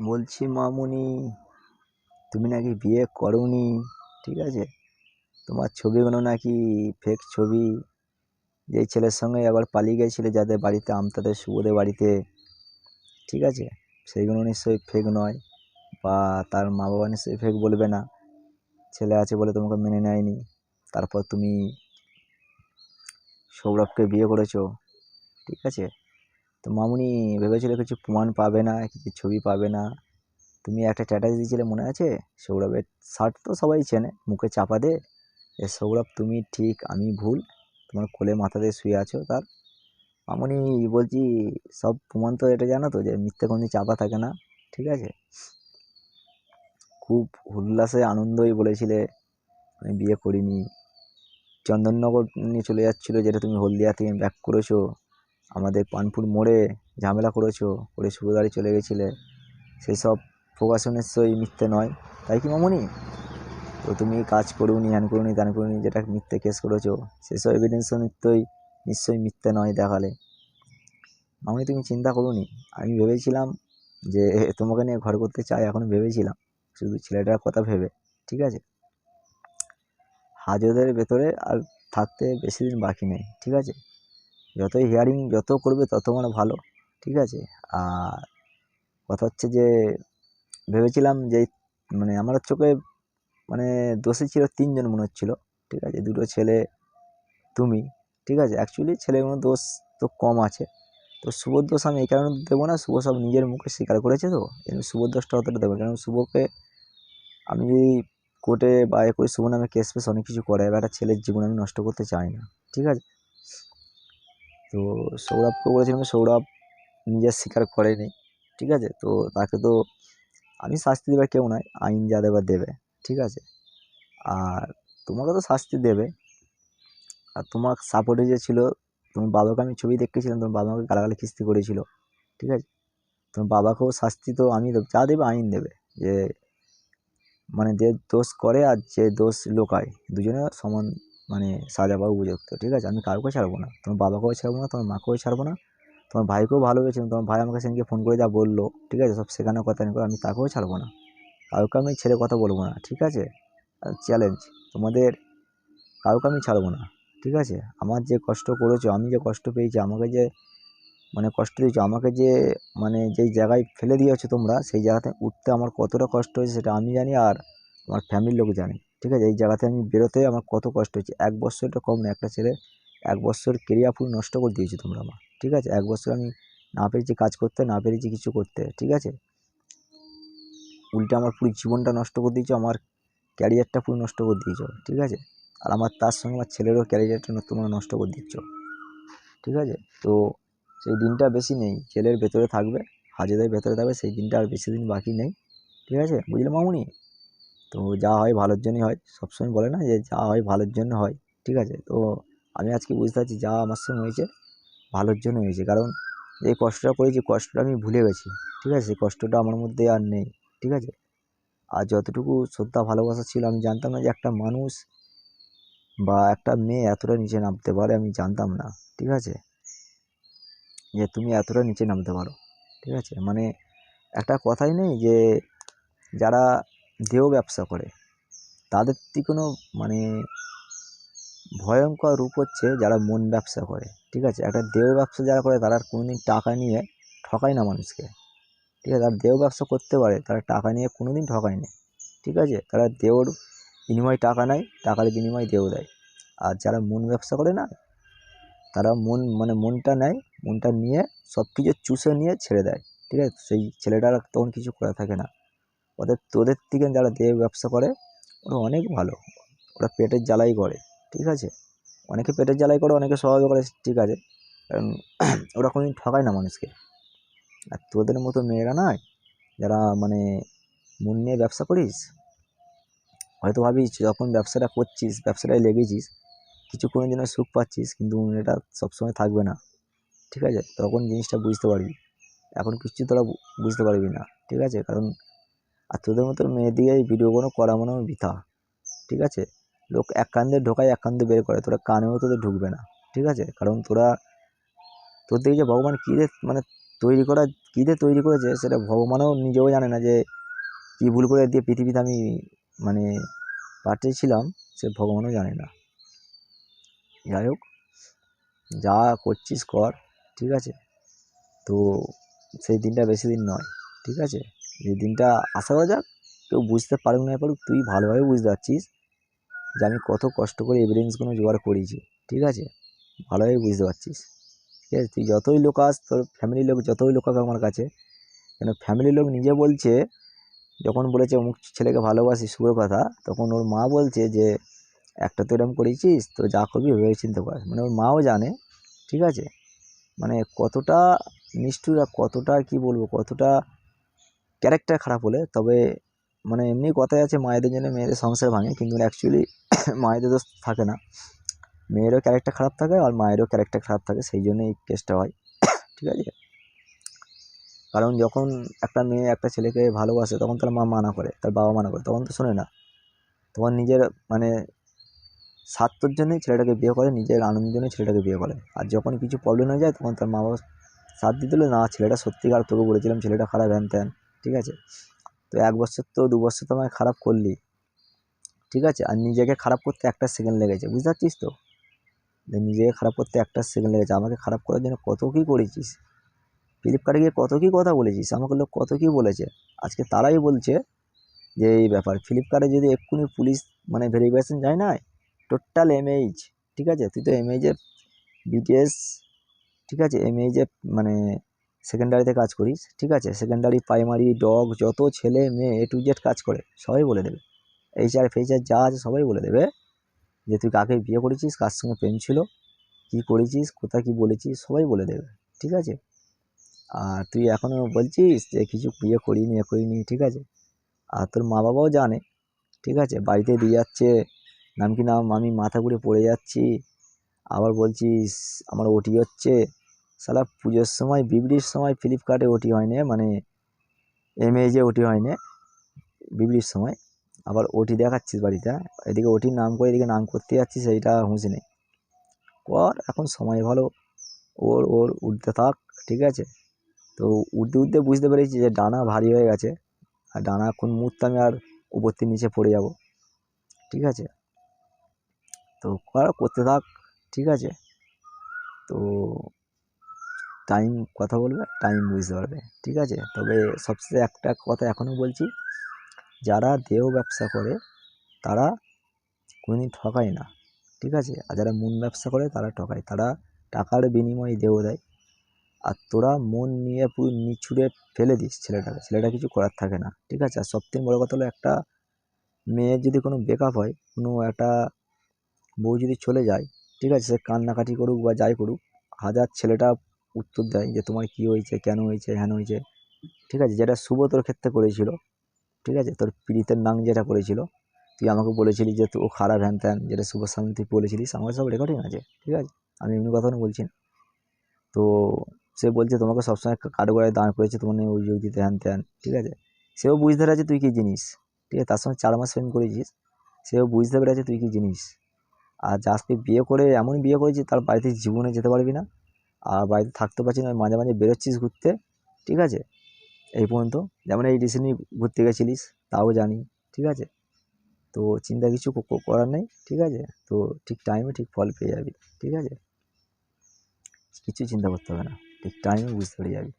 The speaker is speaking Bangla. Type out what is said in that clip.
বলছি মামুনি, তুমি নাকি বিয়ে করোনি, ঠিক আছে? তোমার ছবিগুলো নাকি ফেক ছবি। যেই ছেলের সঙ্গে একবার পালিয়ে গেছিলে যাদের বাড়িতে, আমতাদের শুভদের বাড়িতে, ঠিক আছে, সেইগুলো নিশ্চয়ই ফেক নয়, বা তার মা বাবা নিশ্চয়ই ফেক বলবে না। ছেলে আছে বলে তোমাকে মেনে নেয়নি, তারপর তুমি সৌরভকে বিয়ে করেছো, ঠিক আছে? তো মামুনি, ভেবেছিলে কিছু প্রমাণ পাবে না, কিছু ছবি পাবে না। তুমি একটা স্ট্যাটাস দিয়েছিলে মনে আছে? সৌরভের শার্ট তো সবাই চেনে, মুখে চাপা দে, এ সৌরভ তুমি ঠিক আমি ভুল, তোমার কোলে মাথা দিয়ে শুয়ে আছো তার। মামুনি বলছি, সব প্রমাণ তো এটা জানো তো যে মিথ্যে কোনো চাপা থাকে না, ঠিক আছে? খুব উল্লাসে আনন্দই বলেছিলে আমি বিয়ে করিনি। চন্দননগর নিয়ে চলে যাচ্ছিলো, যেটা তুমি হলদিয়া থেকে ব্যাক করেছো, আমাদের পানপুর মোড়ে ঝামেলা করেছো, করে শুভদারি চলে গেছিলে, সেসব প্রকাশন নিশ্চয়ই মিথ্যে নয়, তাই কি মামুনি? তো তুমি কাজ করুনি, হ্যান করুনি, ত্যান করুনি, যেটা মিথ্যে কেস করেছো, সেসব এভিডেন্সও নিশ্চয়ই মিথ্যে নয় দেখালে। মামুনি তুমি চিন্তা করুনি, আমি ভেবেছিলাম যে তোমাকে নিয়ে ঘর করতে চাই, এখন ভেবেছিলাম শুধু ছেলেটার কথা ভেবে, ঠিক আছে? হাজতের ভেতরে আর থাকতে বেশি দিন বাকি নেই, ঠিক আছে? যতই হিয়ারিং যত করবে তত মানে ভালো, ঠিক আছে? আর কথা হচ্ছে যে ভেবেছিলাম যে মানে আমার চোখে মানে দোষী ছিল তিনজন মনে হচ্ছিল, ঠিক আছে? দুটো ছেলে, তুমি, ঠিক আছে? অ্যাকচুয়ালি ছেলেগুলোর দোষ তো কম আছে। তো শুভর দোষ আমি এই কারণে দেবো না, শুভ সব নিজের মুখে স্বীকার করেছে, তো শুভর দোষটা অতটা দেবো, কারণ শুভকে আমি যদি কোর্টে বা এ করি, শুভ নামে কেস ফেস অনেক কিছু করে, এবার একটা ছেলের জীবন আমি নষ্ট করতে চাই না, ঠিক আছে? তো সৌরভকে বলেছিলাম, সৌরভ নিজের স্বীকার করেনি, ঠিক আছে? তো তাকে তো আমি শাস্তি দেবে কেউ নয়, আইন যা দেবার দেবে, ঠিক আছে? আর তোমাকে তো শাস্তি দেবে। আর তোমার সাপোর্টে যে ছিল, তোমার বাবাকে আমি ছবি দেখেছিলাম, তোমার বাবা আমাকে গালাগালি খিস্তি করেছিল, ঠিক আছে? তোমার বাবাকেও শাস্তি তো আমি দেবো, যা দেবে আইন দেবে। যে মানে যে দোষ করে আর যে দোষ লোকায়, দুজনে সমান মানে সাজা পাওয়া উপযুক্ত, ঠিক আছে? আমি কাউকে ছাড়বো না, তোমার বাবাকেও ছাড়বো না, তোমার মাকেও ছাড়বো না, তোমার ভাইকেও ভালোবেসেছিলাম, তোমার ভাই আমাকে সেদিনকে ফোন করে যা বললো, ঠিক আছে, সব শেখানোর কথা নিয়ে, আমি তাকেও ছাড়বো না, কাউকে আমি ছেড়ে কথা বলবো না, ঠিক আছে? চ্যালেঞ্জ তোমাদের, কাউকে আমি ছাড়বো না, ঠিক আছে? আমার যে কষ্ট করেছো, আমি যে কষ্ট পেয়েছি, আমাকে যে মানে কষ্ট দিয়েছো, আমাকে যে মানে যেই জায়গায় ফেলে দিয়েছো তোমরা, সেই জায়গাতে উঠতে আমার কতটা কষ্ট হয়েছে সেটা আমি জানি, আর আমার ফ্যামিলির লোক জানে, ঠিক আছে? এই জায়গাতে আমি বেরোতে আমার কত কষ্ট হয়েছে, 1 বছরটা কম না, একটা ছেলে 1 বছর কেরিয়ার পুরো নষ্ট করে দিয়েছো তোমরা আমার, ঠিক আছে? 1 বছর আমি না পেরেছি কাজ করতে, না পেরেছি কিছু করতে, ঠিক আছে? উল্টে আমার পুরো জীবনটা নষ্ট করে দিয়েছো, আমার ক্যারিয়ারটা পুরো নষ্ট করে দিয়েছো, ঠিক আছে? আর আমার তার সঙ্গে আমার ছেলেরও ক্যারিয়ারটা তোমরা নষ্ট করে দিচ্ছ, ঠিক আছে? তো সেই দিনটা বেশি নেই, জেলের ভেতরে থাকবে, হাজতের ভেতরে থাকবে, সেই দিনটা আর বেশি দিন বাকি নেই, ঠিক আছে? বুঝলে মামুনি? তো যা হয় ভালোর জন্যই হয়, সবসময় বলে না যে যা হয় ভালোর জন্য হয়, ঠিক আছে? তো আমি আজকে বুঝতে পারছি যা আমার সঙ্গে হয়েছে ভালোর জন্য হয়েছে, কারণ এই কষ্টটা করেছি, কষ্টটা আমি ভুলে গেছি, ঠিক আছে? সেই কষ্টটা আমার মধ্যে আর নেই, ঠিক আছে? আর যতটুকু শ্রদ্ধা ভালোবাসা ছিল, আমি জানতাম না যে একটা মানুষ বা একটা মেয়ে এতটা নিচে নামতে পারে, আমি জানতাম না, ঠিক আছে? যে তুমি এতটা নিচে নামতে পারো, ঠিক আছে? মানে একটা কথাই নেই যে যারা দেহ ব্যবসা করে তাদের থেকেও মানে ভয়ঙ্কর রূপ হচ্ছে যারা মন ব্যবসা করে, ঠিক আছে? একটা দেহ ব্যবসা যারা করে তারা কোনোদিন টাকা নিয়ে ঠকায় না মানুষকে, ঠিক আছে? তারা দেহ ব্যবসা করতে পারে, তারা টাকা নিয়ে কোনোদিন ঠকায় না, ঠিক আছে? তারা দেহর বিনিময়ে টাকা নেয়, টাকার বিনিময়ে দেহ দেয়। আর যারা মন ব্যবসা করে না, তারা মন মানে মনটা নেয়, মনটা নিয়ে সব কিছু চুষে নিয়ে ছেড়ে দেয়, ঠিক আছে? সেই ছেলেটার তখন কিছু করা থাকে না। তোদের থেকে যারা দেহ ব্যবসা করে ওরা অনেক ভালো, ওরা পেটের জ্বালাই করে, ঠিক আছে? অনেকে পেটের জ্বালাই করে, অনেকে স্বভাবে করে, ঠিক আছে? কারণ ওরা কোনোদিন ঠকায় না মানুষকে। আর তোদের মতো মেয়েরা নয়, যারা মানে মন নিয়ে ব্যবসা করিস, হয়তো ভাবিস যখন ব্যবসাটা করছিস, ব্যবসাটায় লেগেছিস, কিছুক্ষণের জন্য সুখ পাচ্ছিস, কিন্তু এটা সবসময় থাকবে না, ঠিক আছে? তখন জিনিসটা বুঝতে পারবি, এখন কিছু তোরা বুঝতে পারবি না, ঠিক আছে? কারণ আর তোদের মতো মেয়ে দিয়ে এই ভিডিওগুলো করা মনে হয় বৃথা, ঠিক আছে? লোক এক কান দিয়ে ঢোকায়, এক কান দিয়ে বের করে, তোরা কানেও তোদের ঢুকবে না, ঠিক আছে? কারণ তোরা তোর দিকে যে ভগবান কী রে মানে তৈরি করা কী দিয়ে তৈরি করেছে সেটা ভগবানও নিজেও জানে না, যে কী ভুল করে দিয়ে পৃথিবীতে আমি মানে পাঠিয়েছিলাম, সে ভগবানও জানে না। যাই হোক, যা করছিস কর, ঠিক আছে। তো সেই দিনটা বেশি দিন নয়, ঠিক আছে। এই দিনটা আশা করা যাক কেউ বুঝতে পারুক না পারুক, তুই ভালোভাবে বুঝতে পারছিস যে আমি কত কষ্ট করে এভিডেন্সগুলো জোগাড় করেছি, ঠিক আছে। ভালোভাবে বুঝতে পারছিস, ঠিক আছে। তুই যতই লোকাস, তোর ফ্যামিলির লোক যতই লোকাক আমার কাছে, কেন ফ্যামিলির লোক নিজে বলছে, যখন বলেছে অমুক ছেলেকে ভালোবাসি শুভর কথা, তখন ওর মা বলছে যে একটা তো এরকম করেছিস, তো যা করবি ভেবে চিনতে পার। মানে ওর মাও জানে, ঠিক আছে। মানে কতটা নিষ্ঠুর আর কতটা কী বলবো, কতটা ক্যারেক্টার খারাপ হলে তবে, মানে এমনি কথাই আছে মায়েদের জন্য মেয়েদের সংসার ভাঙে, কিন্তু অ্যাকচুয়ালি মায়েদের দোষ থাকে না, মেয়েরও ক্যারেক্টার খারাপ থাকে আর মায়েরও ক্যারেক্টার খারাপ থাকে, সেই জন্য এই কেসটা হয়, ঠিক আছে। কারণ যখন একটা মেয়ে একটা ছেলেকে ভালোবাসে তখন তার মা মানা করে, তার বাবা মানা করে, তখন তো শোনে না, তখন নিজের মানে স্বার্থর জন্যই ছেলেটাকে বিয়ে করে, নিজের আনন্দের জন্যই ছেলেটাকে বিয়ে করে। আর যখন কিছু প্রবলেম হয়ে যায় তখন তার মা বাবা সাথ দিয়ে দিল, না ছেলেটা সত্যিকার, তোকে বলেছিলাম ছেলেটা খারাপ, হ্যান ত্যান, ঠিক আছে। তো 1 বছর তো 2 বছর তো আমায় খারাপ করলি, ঠিক আছে। আর নিজেকে খারাপ করতে একটা সেকেন্ড লেগেছে, বুঝতে পারছিস তো, যে নিজেকে খারাপ করতে একটা সেকেন্ড লেগেছে। আমাকে খারাপ করার জন্য কত কী করেছিস, ফ্লিপকার্টে গিয়ে কত কী কথা বলেছিস, আমাকে লোক কত কী বলেছে। আজকে তারাই বলছে যে এই ব্যাপার, ফ্লিপকার্টে যদি এক্ষুনি পুলিশ মানে ভেরিফিকেশন যায় না, টোটাল এমএইচ, ঠিক আছে। তুই তো এমএইচে বিটিএস, ঠিক আছে, এমএইচে মানে সেকেন্ডারিতে কাজ করিস, ঠিক আছে। সেকেন্ডারি, প্রাইমারি, ডগ, যত ছেলে মেয়ে A to Z কাজ করে সবাই বলে দেবে, HR ফেচার যা আছে সবাই বলে দেবে যে তুই কাকে বিয়ে করেছিস, কার সঙ্গে প্রেম ছিল, কী করেছিস, কোথায় কী বলেছিস, সবাই বলে দেবে, ঠিক আছে। আর তুই এখনও বলছিস যে কিছু বিয়ে করিনি এ করিনি, ঠিক আছে। আর তোর মা বাবাও জানে, ঠিক আছে। বাড়িতে দিয়ে যাচ্ছে, নাম কি নাম, আমি মাথা ঘুরে পড়ে যাচ্ছি, আবার বলছিস আমার ওটি হচ্ছে। শালা পুজোর সময় বিবড়ির সময় ফ্লিপকার্টে ওটি হয় না, মানে এমএইচে ওটি হয় না বিবড়ির সময়, আবার ওটি দেখাচ্ছিস বাড়িতে, এদিকে ওটির নাম করে এদিকে নাম করতে যাচ্ছিস, এইটা হুঁশ নেই। কর, এখন সময় ভালো, ওর ওর উঠতে থাক, ঠিক আছে। তো উঠতে উঠতে বুঝতে পেরেছি যে ডানা ভারী হয়ে গেছে, আর ডানা কোন মুহূর্তে আমি আর উপর থেকে নিচে পড়ে যাব, ঠিক আছে। তো করতে থাক, ঠিক আছে। তো টাইম কথা বলবে, টাইম বুঝতে পারবে, ঠিক আছে। তবে সবচেয়ে একটা কথা এখনও বলছি, যারা দেহ ব্যবসা করে তারা কোনোদিন ঠকায় না, ঠিক আছে। আর যারা মন ব্যবসা করে তারা ঠকায়, তারা টাকার বিনিময়ে দেহ দেয়। আর তোরা মন নিয়ে পুরো নিছুড়ে ফেলে দিস ছেলেটাকে, ছেলেটা কিছু করার থাকে না, ঠিক আছে। আর সবথেকে বড় কথা হলো, একটা মেয়ের যদি কোনো ব্রেকআপ হয়, কোনো একটা বউ যদি চলে যায়, ঠিক আছে, সে কান্নাকাটি করুক বা যাই করুক, হাজার ছেলেটা উত্তর দেয় যে তোমার কী হয়েছে, কেন হয়েছে, হ্যান হয়েছে, ঠিক আছে। যেটা শুভ তোর ক্ষেত্রে করেছিল, ঠিক আছে, তোর পীড়িতের নাম যেটা করেছিল, তুই আমাকে বলেছিলি যে ও খারাপ, হ্যান ত্যান, যেটা শুভর সামনে তুই বলেছিলিস, আমার সব রেকর্ডিং আছে, ঠিক আছে। আমি এমনি কথা বলছি না। তো সে বলছে তোমাকে সবসময় কাঠগড়ায় দাঁড় করেছে, তোমার নিয়ে অভিযোগ দিতে, হ্যান ত্যান, ঠিক আছে। সেও বুঝতে পেরেছে তুই কী জিনিস, ঠিক আছে। তার সঙ্গে 4 মাস প্রেম করেছিস, সেও বুঝতে পেরেছে তুই কী জিনিস। আর যাকে বিয়ে করে এমন বিয়ে করেছিস, তার বাড়িতে জীবনে যেতে পারবি না, আর বাড়িতে থাকতে পারছি না, মাঝে মাঝে বেরোচ্ছিস ঘুরতে, ঠিক আছে। এই পর্যন্ত, যেমন এই রিসেন্টলি ঘুরতে গেছিলিস, তাও জানি, ঠিক আছে। তো চিন্তা কিছু করার নেই, ঠিক আছে। তো ঠিক টাইমে ঠিক ফল পেয়ে যাবি, ঠিক আছে। কিছু চিন্তা করতে হবে না, ঠিক টাইমে বুঝতে পেরে যাবি।